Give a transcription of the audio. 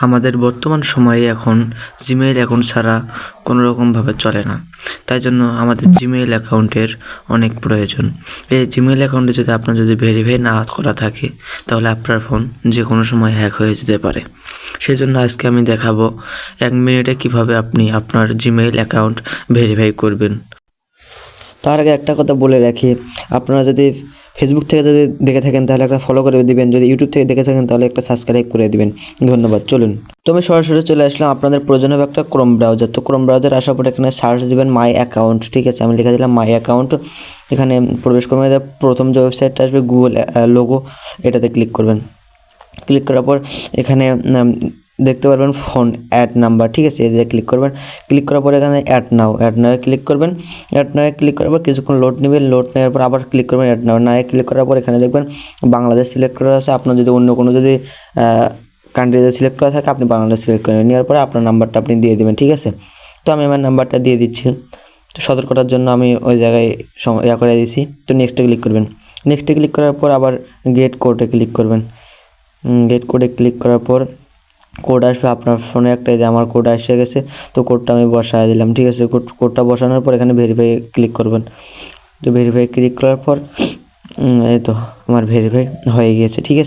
আমাদের বর্তমান সময়ে এখন জিমেইল অ্যাকাউন্ট ছাড়া কোনো রকমভাবে চলে না। তাই জন্য আমাদের জিমেইল অ্যাকাউন্টের অনেক প্রয়োজন। এই জিমেইল অ্যাকাউন্টে যদি আপনার ভেরিফাই না করা থাকে তাহলে আপনার ফোন যে কোনো সময় হ্যাক হয়ে যেতে পারে। সেজন্য আজকে আমি দেখাবো 1 মিনিটে কীভাবে আপনি আপনার জিমেইল অ্যাকাউন্ট ভেরিফাই করবেন। তার আগে একটা কথা বলে রাখি, আপনারা যদি ফেসবুক থেকে যদি দেখে থাকেন তাহলে একটা ফলো করে দিবেন, যদি ইউটিউব থেকে দেখে থাকেন তাহলে একটা সাবস্ক্রাইব করে দিবেন। ধন্যবাদ। চলুন, তো আমি সরাসরি চলে আসলাম। আপনাদের প্রয়োজন হবে একটা ক্রোম ব্রাউজার। তো ক্রোম ব্রাউজার আসার পর এখানে সার্চ দিবেন মাই অ্যাকাউন্ট। ঠিক আছে, আমি লিখে দিলাম মাই অ্যাকাউন্ট। এখানে প্রবেশ করবেন, প্রথম যে ওয়েবসাইটটা আসবে গুগল লোগো, এটাতে ক্লিক করবেন। ক্লিক করার পর এখানে দেখতে পারবেন ফোন অ্যাড নাম্বার। ঠিক আছে, এই যে ক্লিক করবেন। ক্লিক করার পর এখানে অ্যাড নাও ক্লিক করবেন। অ্যাড নাও ক্লিক করার পর কিছুক্ষণ লোড নেবেন। লোড নেওয়ার পর আবার ক্লিক করবেন অ্যাড নাও ক্লিক করার পর এখানে দেখবেন বাংলাদেশ সিলেক্ট করা আছে। আপনার যদি অন্য কোনো কান্ট্রিতে সিলেক্ট করা থাকে আপনি বাংলাদেশ সিলেক্ট করে নেওয়ার পরে আপনার নাম্বারটা আপনি দিয়ে দেবেন। ঠিক আছে, তো আমি আমার নাম্বারটা দিয়ে দিচ্ছি। তো সতর্কতার জন্য আমি ওই জায়গায় করে দিয়েছি। তো নেক্সটে ক্লিক করবেন। নেক্সটে ক্লিক করার পর আবার গেট কোডে ক্লিক করবেন। গেট কোডে ক্লিক করার পর কোড আসবে আপনার ফোনে একটা। এই যে আমার কোড এসে গেছে, তো কোডটা আমি বসায় দিলাম। ঠিক আছে, কোডটা বসানোর পর এখানে ভেরিফাই ক্লিক করবেন। তো ভেরিফাই ক্লিক করার পর এই তো আমার ভেরিফাই হয়ে গিয়েছে। ঠিক আছে।